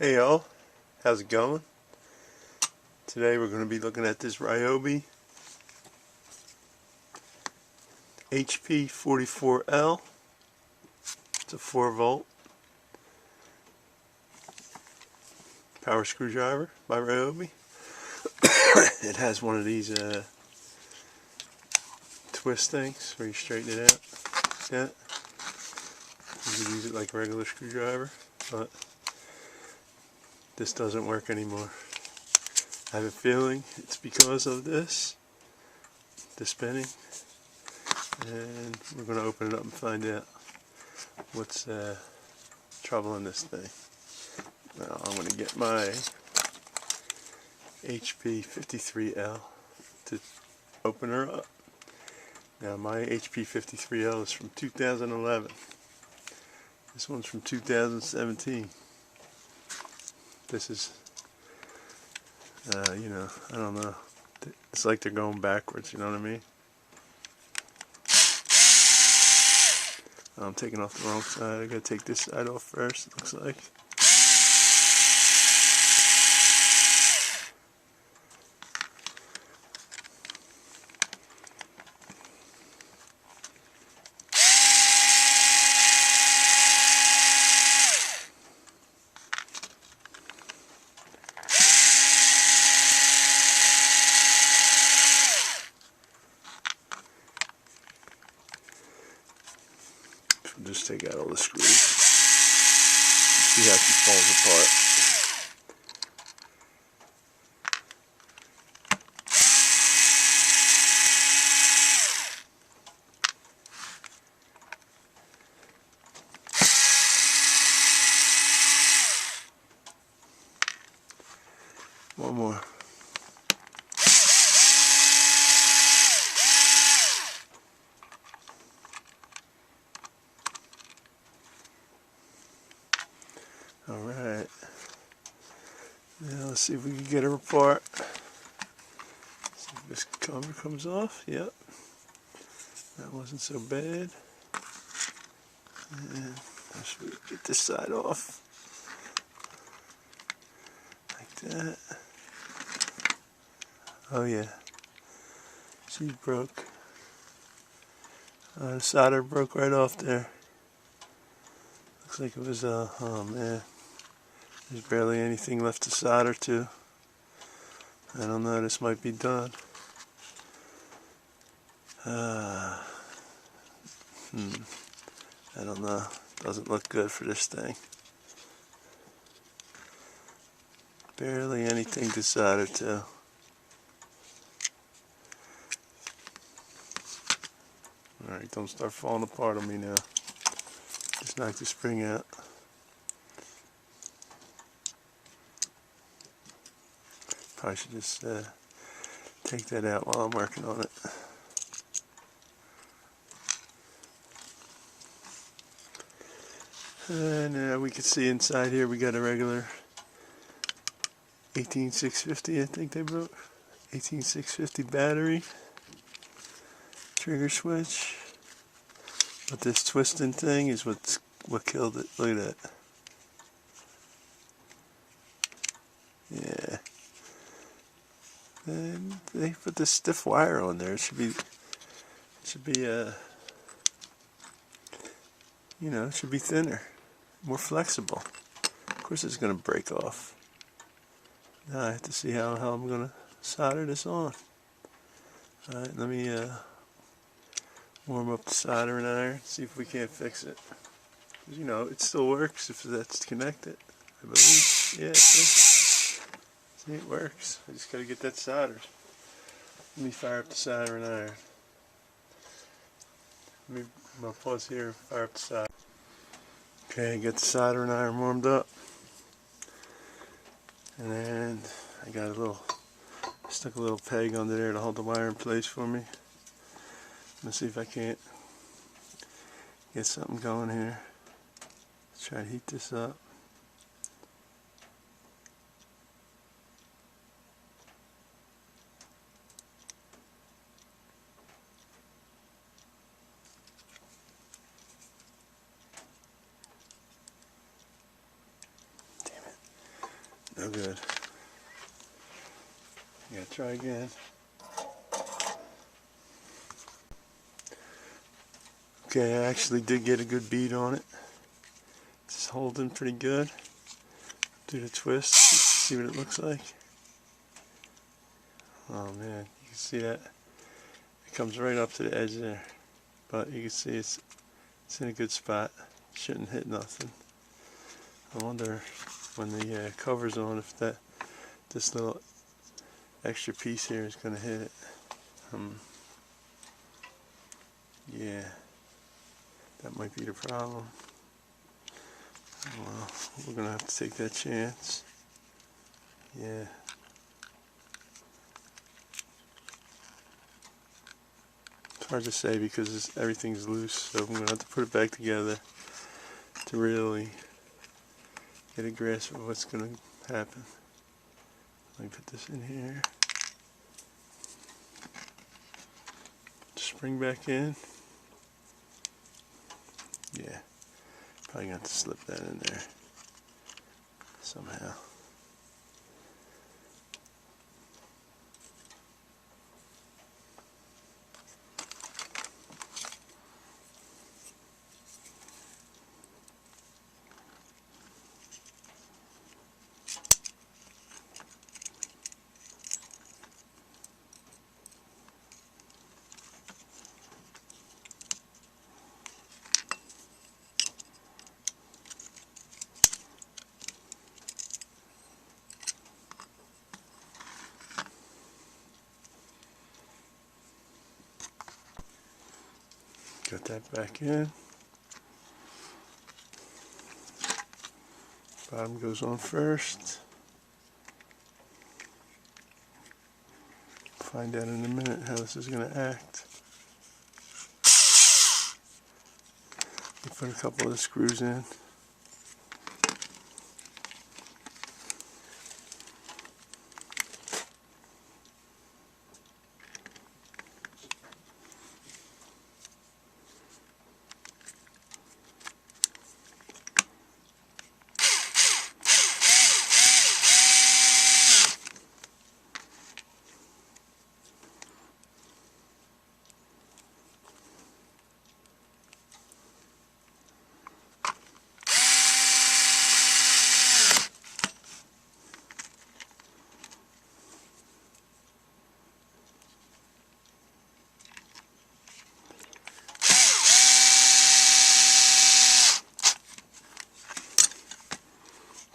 Hey y'all, how's it going? Today we're going to be looking at this Ryobi HP44L. It's a 4-volt power screwdriver by Ryobi. It has one of these twist things where you straighten it out. Yeah. You can use it like a regular screwdriver, but this doesn't work anymore. I have a feeling it's because of this, the spinning, and we're going to open it up and find out what's troubling this thing. Now I'm going to get my HP43L to open her up. Now my HP43L is from 2011. This one's from 2017. This is, you know, I don't know. It's like they're going backwards, you know what I mean? I'm taking off the wrong side. I gotta take this side off first, it looks like. Just take out all the screws. See how she falls apart. One more. Alright, now let's see if we can get her apart. See if this cover comes off. Yep, that wasn't so bad. And let's get this side off, like that. Oh yeah, she's broke. The solder broke right off there. Looks like it was, oh man. There's barely anything left to solder to. I don't know, this might be done. I don't know. Doesn't look good for this thing. Barely anything to solder to. Alright, don't start falling apart on me now. Just knock the spring out. I should just take that out while I'm working on it. And we can see inside here we got a regular 18650, I think they wrote. 18650 battery, trigger switch. But this twisting thing is what killed it. Look at that. Yeah. And they put this stiff wire on there. It should be you know, it should be thinner, more flexible. Of course it's going to break off. Now I have to see how I'm going to solder this on. Alright, let me warm up the soldering iron, see if we can't fix it. You know, it still works if that's connected, I believe. Yeah, see, it works. I just got to get that soldered. Let me fire up the soldering iron. I'm going to pause here and fire up the solder. Okay, get the soldering iron warmed up. And then I got stuck a little peg under there to hold the wire in place for me. Let's see if I can't get something going here. Let's try to heat this up. good. Yeah, try again. Okay, I actually did get a good bead on it. It's holding pretty good. Do the twist, see what it looks like. Oh man, you can see that. It comes right up to the edge there. But you can see it's in a good spot. Shouldn't hit nothing. I wonder when the cover's on if this little extra piece here is going to hit it. Yeah, that might be the problem. Well, we're going to have to take that chance. Yeah. It's hard to say because everything's loose, so I'm going to have to put it back together to really get a grasp of what's going to happen. Let me put this in here. Spring back in. Yeah, probably got to slip that in there somehow. Got that back in. Bottom goes on first. Find out in a minute how this is going to act. You put a couple of the screws in.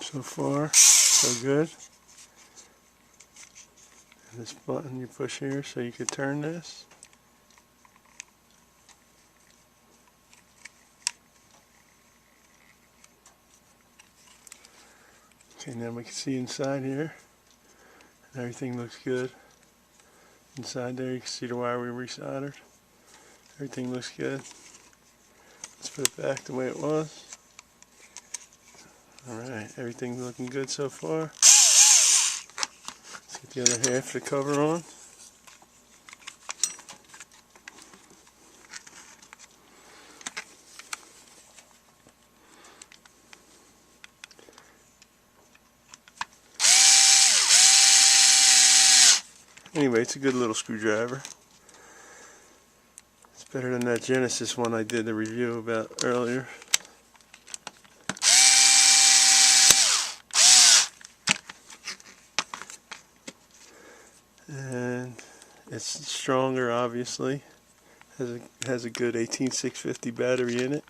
So far, so good. And this button you push here so you could turn this. Okay, now we can see inside here. And everything looks good. Inside there you can see the wire we resoldered. Everything looks good. Let's put it back the way it was. Alright, everything's looking good so far. Let's get the other half of the cover on. Anyway, it's a good little screwdriver. It's better than that Genesis one I did the review about earlier. And it's stronger, obviously. Has a good 18650 battery in it.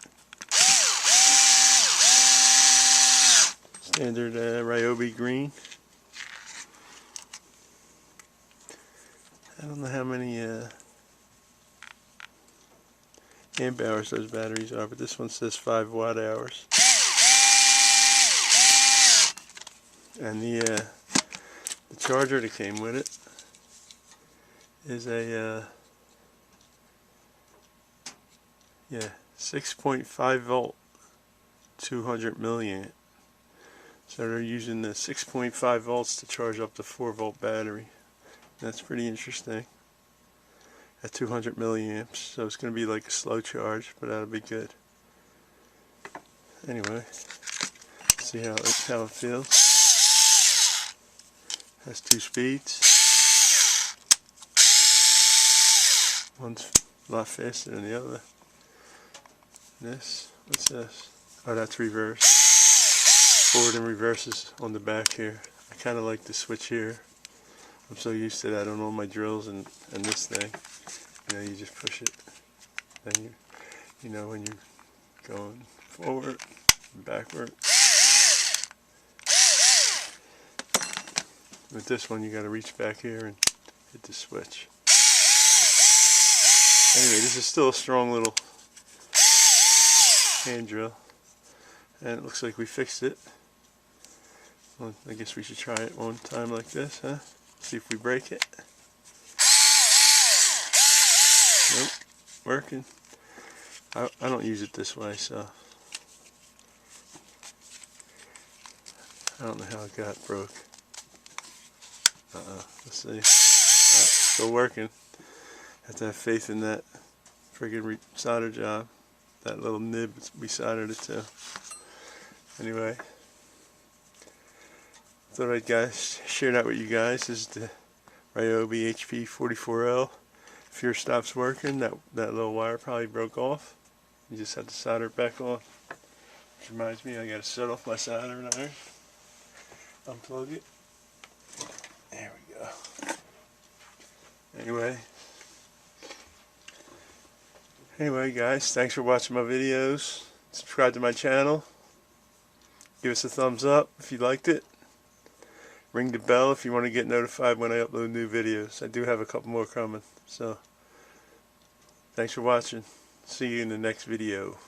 Standard Ryobi green. I don't know how many amp hours those batteries are, but this one says 5 watt hours. And the charger that came with it is a 6.5 volt 200 milliamp. So they're using the 6.5 volts to charge up the 4 volt battery. That's pretty interesting. At 200 milliamps, so it's going to be like a slow charge, but that'll be good. Anyway, see how it feels. Has 2 speeds. One's a lot faster than the other. This, what's this? Oh, that's reverse. Forward and reverse is on the back here. I kind of like the switch here. I'm so used to that on all my drills and this thing. You know, you just push it. Then you know when you're going forward and backward. With this one, you got to reach back here and hit the switch. Anyway, this is still a strong little hand drill, and it looks like we fixed it. Well, I guess we should try it one time like this, huh? See if we break it. Nope, working. I don't use it this way, so I don't know how it got broke. Let's see. Still working. Have to have faith in that friggin' solder job. That little nib we soldered it to. Anyway, thought I'd share that with you guys. This is the Ryobi HP44L. If yours stops working, that little wire probably broke off. You just have to solder it back on. Which reminds me, I gotta set off my soldering iron. Unplug it. There we go. Anyway guys, thanks for watching my videos. Subscribe to my channel. Give us a thumbs up if you liked it. Ring the bell if you want to get notified when I upload new videos. I do have a couple more coming. So, thanks for watching. See you in the next video.